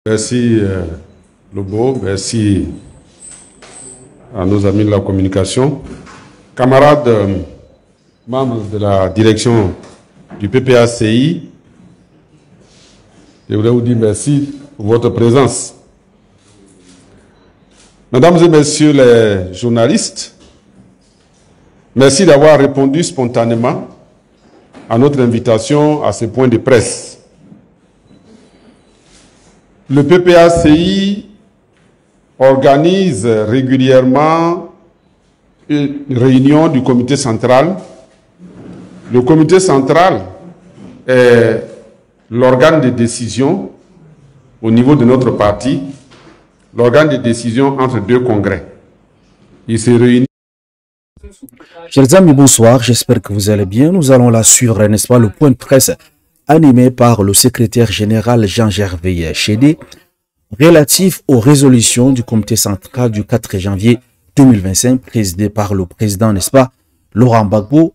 Merci Lobo, merci à nos amis de la communication. Camarades membres de la direction du PPACI, je voudrais vous dire merci pour votre présence. Mesdames et messieurs les journalistes, merci d'avoir répondu spontanément à notre invitation à ce point de presse. Le PPACI organise régulièrement une réunion du comité central. Le comité central est l'organe de décision au niveau de notre parti, l'organe de décision entre deux congrès. Il se réunit. Chers amis, bonsoir, j'espère que vous allez bien. Nous allons là suivre, n'est-ce pas, le point de presse animé par le secrétaire général Jean-Gervais Chédé relatif aux résolutions du comité central du 4 janvier 2025 présidé par le président, n'est-ce pas, Laurent Gbagbo,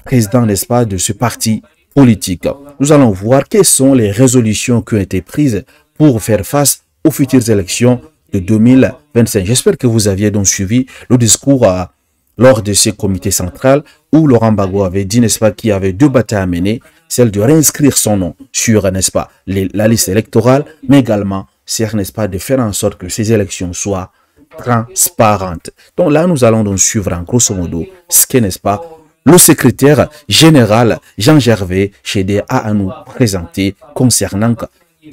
président, n'est-ce pas, de ce parti politique. Nous allons voir quelles sont les résolutions qui ont été prises pour faire face aux futures élections de 2025. J'espère que vous aviez donc suivi le discours lors de ce comité central où Laurent Gbagbo avait dit, n'est-ce pas, qu'il y avait deux batailles à mener, celle de réinscrire son nom sur, n'est-ce pas, la liste électorale, mais également, n'est-ce pas, de faire en sorte que ces élections soient transparentes. Donc là, nous allons donc suivre en grosso modo ce que, n'est-ce pas, le secrétaire général Jean-Gervais Chédé a à nous présenter concernant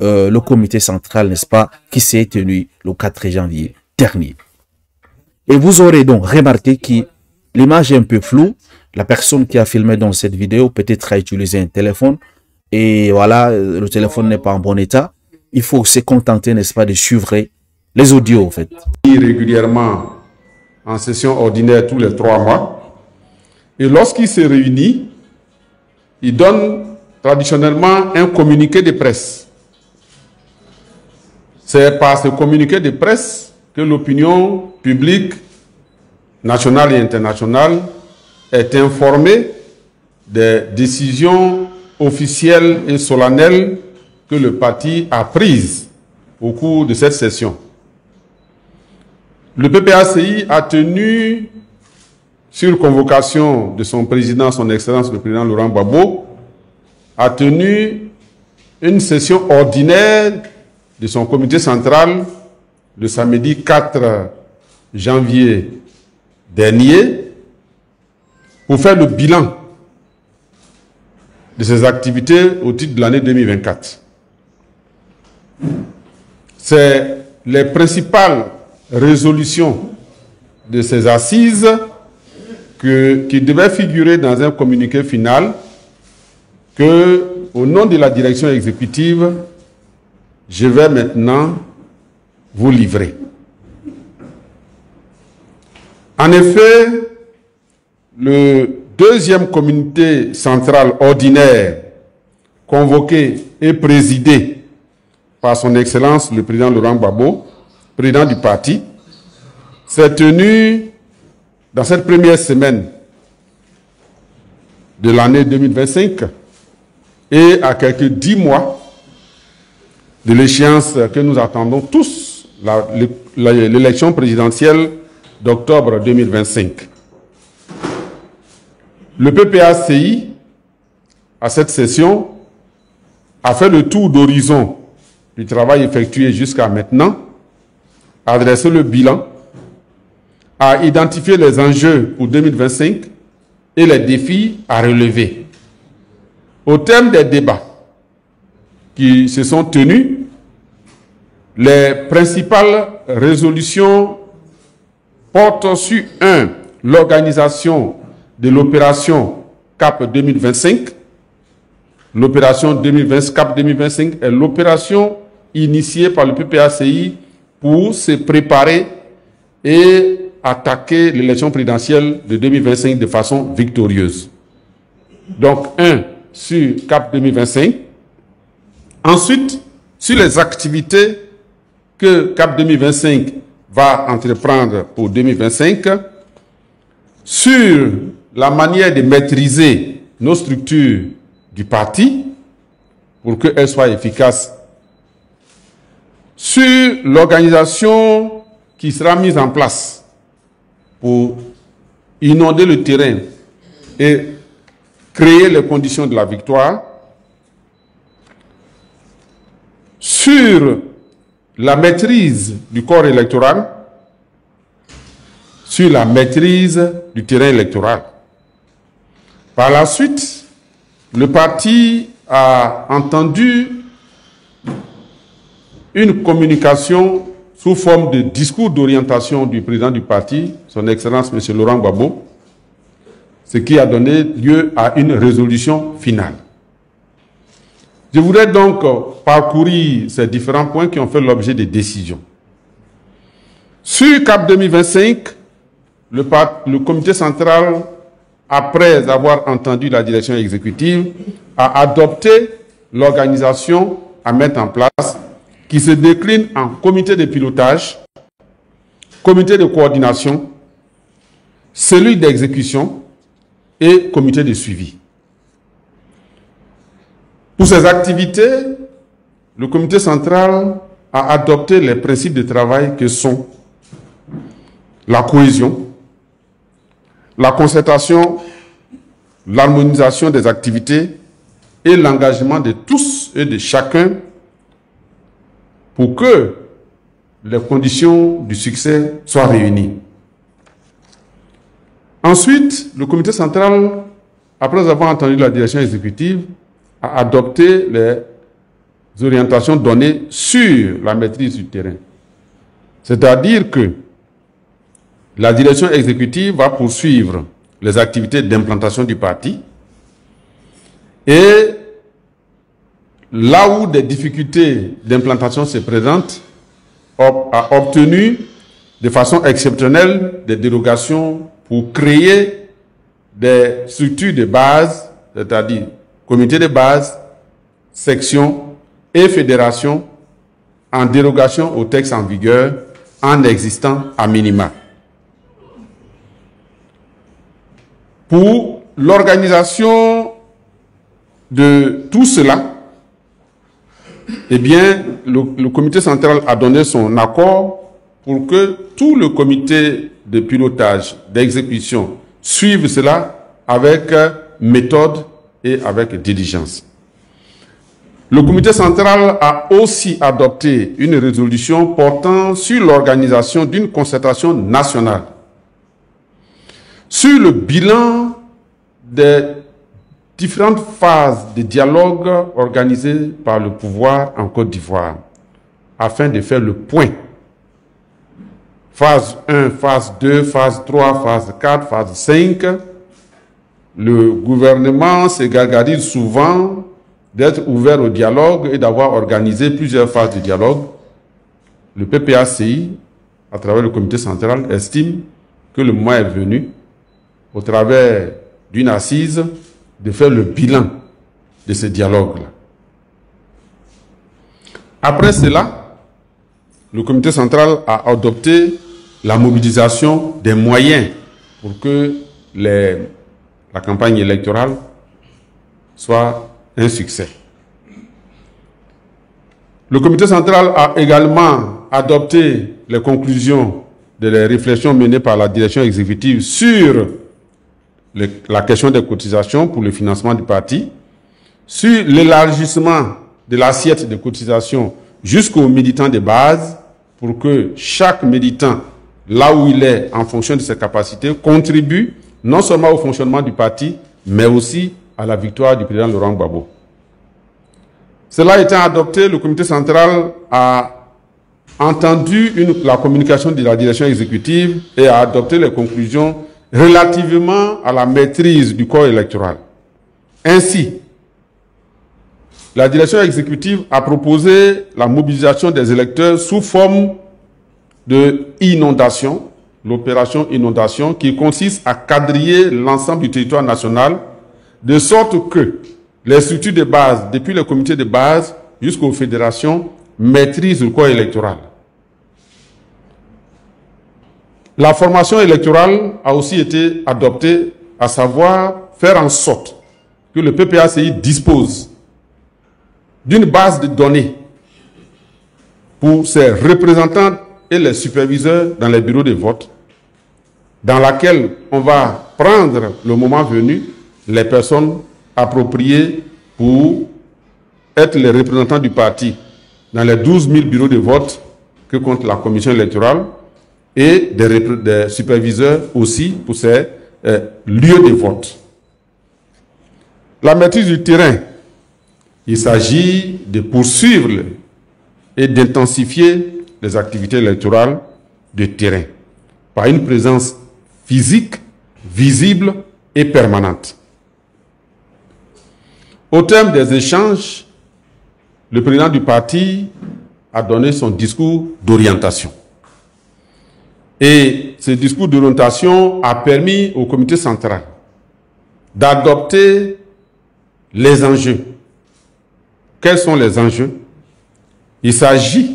le comité central, n'est-ce pas, qui s'est tenu le 4 janvier dernier. Et vous aurez donc remarqué que l'image est un peu floue. La personne qui a filmé dans cette vidéo peut-être a utilisé un téléphone. Et voilà, le téléphone n'est pas en bon état. Il faut se contenter, n'est-ce pas, de suivre les audios, en fait. Régulièrement en session ordinaire tous les 3 mois. Et lorsqu'il se réunit, il donne traditionnellement un communiqué de presse. C'est par ce communiqué de presse que l'opinion publique nationale et internationale est informée des décisions officielles et solennelles que le parti a prises au cours de cette session. Le PPACI a tenu, sur convocation de son président, son Excellence le président Laurent Gbagbo, a tenu une session ordinaire de son comité central le samedi 4 janvier dernier pour faire le bilan de ses activités au titre de l'année 2024. C'est les principales résolutions de ces assises qui devaient figurer dans un communiqué final que, au nom de la direction exécutive, je vais maintenant vous livrer. En effet, le deuxième comité central ordinaire convoqué et présidé par son Excellence le président Laurent Gbagbo, président du parti, s'est tenu dans cette première semaine de l'année 2025 et à quelques 10 mois de l'échéance que nous attendons tous, l'élection présidentielle d'octobre 2025. Le PPACI, à cette session, a fait le tour d'horizon du travail effectué jusqu'à maintenant, a dressé le bilan, a identifié les enjeux pour 2025 et les défis à relever. Au terme des débats qui se sont tenus, les principales résolutions portent sur 1. L'organisation de l'opération CAP 2025. L'opération CAP 2025 est l'opération initiée par le PPACI pour se préparer et attaquer l'élection présidentielle de 2025 de façon victorieuse. Donc, 1 sur CAP 2025. Ensuite, sur les activités que CAP 2025 va entreprendre pour 2025, sur la manière de maîtriser nos structures du parti pour qu'elles soient efficaces l'organisation qui sera mise en place pour inonder le terrain et créer les conditions de la victoire, sur la maîtrise du corps électoral, sur la maîtrise du terrain électoral. Par la suite, le parti a entendu une communication sous forme de discours d'orientation du président du parti, son Excellence M. Laurent Gbagbo, ce qui a donné lieu à une résolution finale. Je voudrais donc parcourir ces différents points qui ont fait l'objet des décisions. Sur CAP 2025, le comité central, après avoir entendu la direction exécutive, a adopté l'organisation à mettre en place qui se décline en comité de pilotage, comité de coordination, cellule d'exécution et comité de suivi. Pour ces activités, le comité central a adopté les principes de travail que sont la cohésion, la concertation, l'harmonisation des activités et l'engagement de tous et de chacun pour que les conditions du succès soient réunies. Ensuite, le comité central, après avoir entendu la direction exécutive, a adopté les orientations données sur la maîtrise du terrain. C'est-à-dire que la direction exécutive va poursuivre les activités d'implantation du parti et là où des difficultés d'implantation se présentent, a obtenu de façon exceptionnelle des dérogations pour créer des structures de base, c'est-à-dire comité de base, section et fédération en dérogation au texte en vigueur en existant à minima. Pour l'organisation de tout cela, eh bien, le comité central a donné son accord pour que tout le comité de pilotage, d'exécution suive cela avec méthode et avec diligence. Le comité central a aussi adopté une résolution portant sur l'organisation d'une concertation nationale sur le bilan des différentes phases de dialogue organisées par le pouvoir en Côte d'Ivoire afin de faire le point. Phase 1, phase 2, phase 3, phase 4, phase 5. Le gouvernement se gargarise souvent d'être ouvert au dialogue et d'avoir organisé plusieurs phases de dialogue. Le PPACI, à travers le comité central, estime que le moment est venu, au travers d'une assise, de faire le bilan de ce dialogue-là. Après cela, le comité central a adopté la mobilisation des moyens pour que la campagne électorale soit un succès. Le comité central a également adopté les conclusions des réflexions menées par la direction exécutive sur la question des cotisations pour le financement du parti, sur l'élargissement de l'assiette de cotisations jusqu'aux militants de base pour que chaque militant, là où il est en fonction de ses capacités, contribue non seulement au fonctionnement du parti, mais aussi à la victoire du président Laurent Gbagbo. Cela étant adopté, le comité central a entendu la communication de la direction exécutive et a adopté les conclusions relativement à la maîtrise du corps électoral. Ainsi, la direction exécutive a proposé la mobilisation des électeurs sous forme de inondation, l'opération inondation, qui consiste à quadriller l'ensemble du territoire national, de sorte que les structures de base, depuis le comité de base jusqu'aux fédérations, maîtrisent le corps électoral. La formation électorale a aussi été adoptée, à savoir faire en sorte que le PPACI dispose d'une base de données pour ses représentants et les superviseurs dans les bureaux de vote, dans laquelle on va prendre le moment venu les personnes appropriées pour être les représentants du parti dans les 12 000 bureaux de vote que compte la commission électorale et des superviseurs aussi pour ces lieux de vote. La maîtrise du terrain, il s'agit de poursuivre et d'intensifier les activités électorales de terrain par une présence physique, visible et permanente. Au terme des échanges, le président du parti a donné son discours d'orientation. Et ce discours d'orientation a permis au comité central d'adopter les enjeux. Quels sont les enjeux? Il s'agit,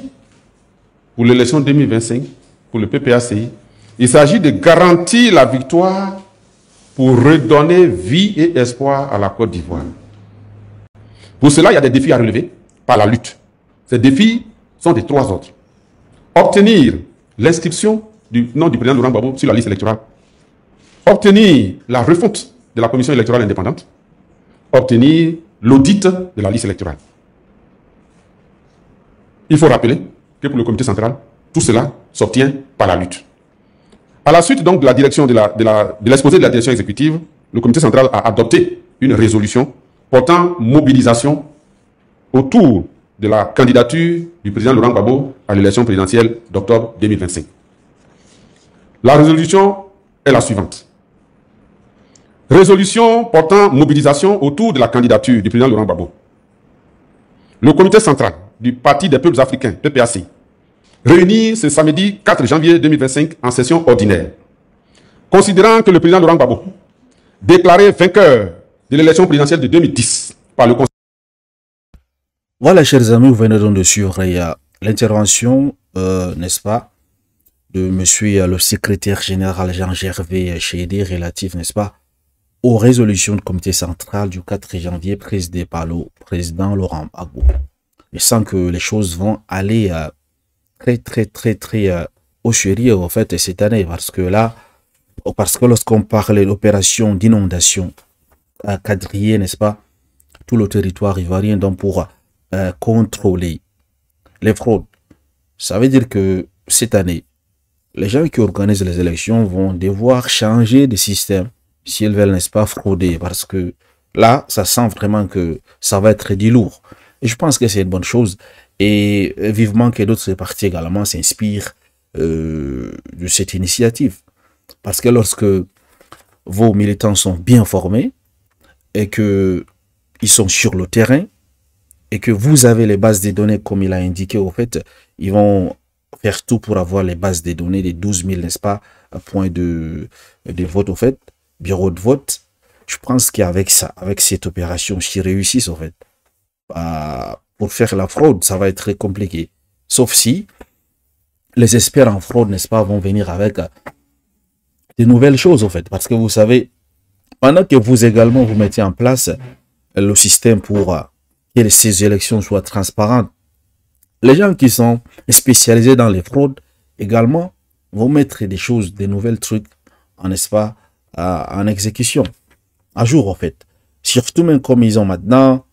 pour l'élection 2025, pour le PPACI, il s'agit de garantir la victoire pour redonner vie et espoir à la Côte d'Ivoire. Pour cela, il y a des défis à relever par la lutte. Ces défis sont de 3 ordres. Obtenir l'inscription du nom du président Laurent Gbagbo sur la liste électorale. Obtenir la refonte de la commission électorale indépendante. Obtenir l'audit de la liste électorale. Il faut rappeler que pour le comité central, tout cela s'obtient par la lutte. À la suite donc de la direction de l'exposé de la direction exécutive, le comité central a adopté une résolution portant mobilisation autour de la candidature du président Laurent Gbagbo à l'élection présidentielle d'octobre 2025. La résolution est la suivante. Résolution portant mobilisation autour de la candidature du président Laurent Gbagbo. Le comité central du Parti des peuples africains, PPACI, réuni ce samedi 4 janvier 2025 en session ordinaire. Considérant que le président Laurent Gbagbo, déclaré vainqueur de l'élection présidentielle de 2010 par le Conseil. Voilà, chers amis, vous venez donc de suivre l'intervention, n'est-ce pas, de monsieur le secrétaire général Jean-Gervais Chédé relatif, n'est-ce pas, aux résolutions du comité central du 4 janvier présidé par le président Laurent Gbagbo. Je sens que les choses vont aller très au sérieux en fait cette année, parce que lorsqu'on parlait d'opération d'inondation à quadriller, n'est-ce pas, tout le territoire ivoirien donc pour contrôler les fraudes, ça veut dire que cette année, les gens qui organisent les élections vont devoir changer de système s'ils veulent, n'est-ce pas, frauder, parce que là, ça sent vraiment que ça va être du lourd. Et je pense que c'est une bonne chose. Et vivement que d'autres partis également s'inspirent de cette initiative. Parce que lorsque vos militants sont bien formés et qu'ils sont sur le terrain et que vous avez les bases de données comme il a indiqué, au fait, ils vont faire tout pour avoir les bases de données des 12 000, n'est-ce pas, points de vote, au fait, bureau de vote. Je pense qu'avec ça, avec cette opération, s'ils réussissent, au fait, pour faire la fraude, ça va être très compliqué. Sauf si les experts en fraude, n'est-ce pas, vont venir avec de nouvelles choses, en fait. Parce que vous savez, pendant que vous également, vous mettez en place le système pour que ces élections soient transparentes, les gens qui sont spécialisés dans les fraudes, également, vont mettre des choses, des nouvelles trucs, n'est-ce pas, en exécution. À jour, en fait. Surtout même comme ils ont maintenant,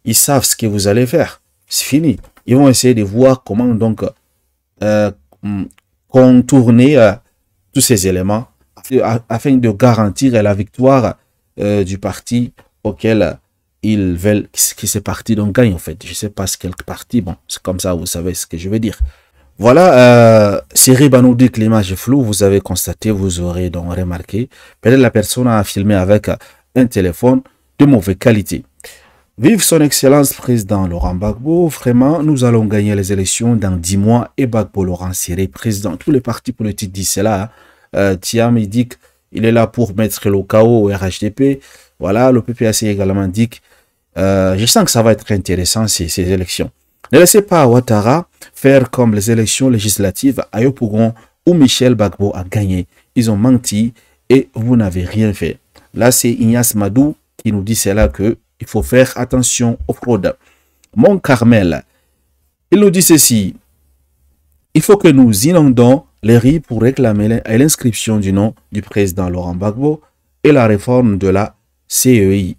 ils savent ce que vous allez faire. C'est fini. Ils vont essayer de voir comment donc contourner tous ces éléments afin de garantir la victoire du parti auquel ils veulent que ces partis donc gagnent, en fait. Je ne sais pas ce quel parti, bon, c'est comme ça, vous savez ce que je veux dire. Voilà, Serib nous dit que l'image est floue, vous avez constaté, vous aurez donc remarqué. Peut-être la personne a filmé avec un téléphone de mauvaise qualité. Vive son excellence président Laurent Gbagbo, vraiment, nous allons gagner les élections dans 10 mois et Gbagbo Laurent serait président. Tous les partis politiques disent cela. Thiam, il dit qu'il est là pour mettre le chaos au RHDP. Voilà, le PPAC également dit que je sens que ça va être intéressant ces élections. Ne laissez pas Ouattara faire comme les élections législatives à Yopougon où Michel Gbagbo a gagné. Ils ont menti et vous n'avez rien fait. Là, c'est Ignace Madou qui nous dit cela que il faut faire attention aux fraudes. Mon Carmel, il nous dit ceci. Il faut que nous inondons les rues pour réclamer l'inscription du nom du président Laurent Gbagbo et la réforme de la CEI,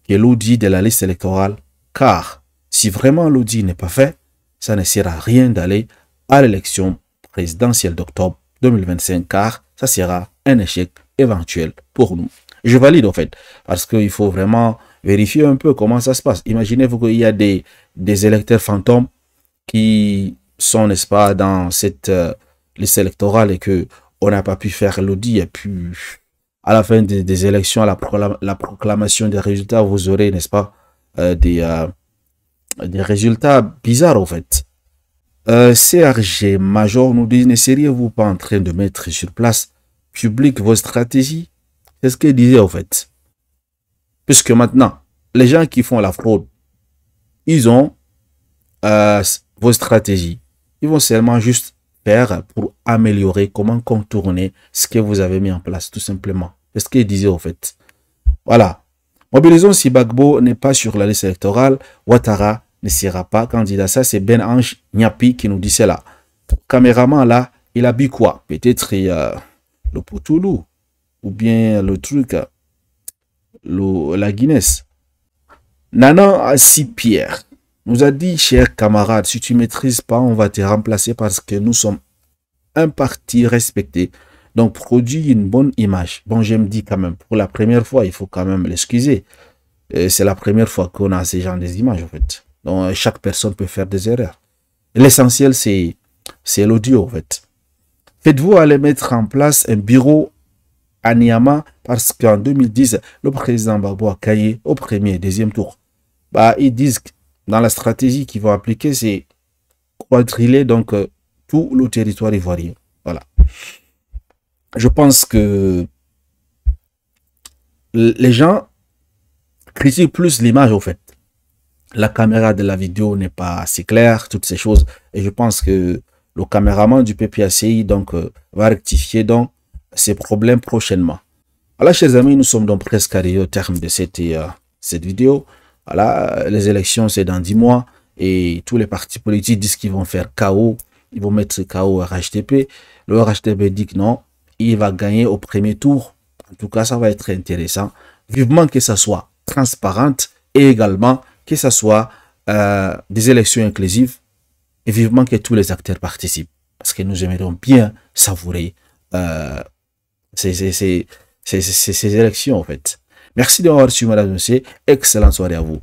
qui est l'audit de la liste électorale, car si vraiment l'audit n'est pas fait, ça ne sert à rien d'aller à l'élection présidentielle d'octobre 2025, car ça sera un échec éventuel pour nous. Je valide en fait, parce qu'il faut vraiment vérifier un peu comment ça se passe. Imaginez-vous qu'il y a des électeurs fantômes qui sont, n'est-ce pas, dans cette liste électorale et que on n'a pas pu faire l'audit, et puis à la fin des élections, à la proclamation des résultats, vous aurez, n'est-ce pas, des résultats bizarres en fait. CRG Major nous dit, ne seriez-vous pas en train de mettre sur place public vos stratégies? C'est ce qu'il disait en fait. Puisque maintenant, les gens qui font la fraude, ils ont vos stratégies. Ils vont seulement juste faire pour améliorer comment contourner ce que vous avez mis en place, tout simplement. C'est ce qu'il disait en fait. Voilà. Mobilisons si Gbagbo n'est pas sur la liste électorale, Ouattara ne sera pas candidat. Ça, c'est Ben Ange Nyapi qui nous dit cela. Caméraman, là, il a bu quoi? Peut-être le Poutoulou, ou bien le truc, la Guinness. Nana Assi-Pierre nous a dit, cher camarade, si tu ne maîtrises pas, on va te remplacer parce que nous sommes un parti respecté. Donc, produit une bonne image. Bon, je me dis quand même, pour la première fois, il faut quand même l'excuser. C'est la première fois qu'on a ces genres d'images, en fait. Donc, chaque personne peut faire des erreurs. L'essentiel, c'est l'audio, en fait. Faites-vous aller mettre en place un bureau à Niamey parce qu'en 2010, le président Gbagbo a caillé au premier et deuxième tour. Bah, ils disent que dans la stratégie qu'ils vont appliquer, c'est quadriller donc tout le territoire ivoirien. Voilà. Je pense que les gens critiquent plus l'image, au fait. La caméra de la vidéo n'est pas assez claire, toutes ces choses. Et je pense que le caméraman du PPACI donc, va rectifier donc ces problèmes prochainement. Voilà, chers amis, nous sommes donc presque arrivés au terme de cette vidéo. Voilà, les élections, c'est dans 10 mois. Et tous les partis politiques disent qu'ils vont faire KO. Ils vont mettre KO au RHDP. Le RHDP dit que non, il va gagner au premier tour. En tout cas, ça va être intéressant. Vivement que ça soit transparente et également que ça soit des élections inclusives. Et vivement que tous les acteurs participent. Parce que nous aimerions bien savourer ces élections, en fait. Merci d'avoir suivi, madame et messieurs. Excellente soirée à vous.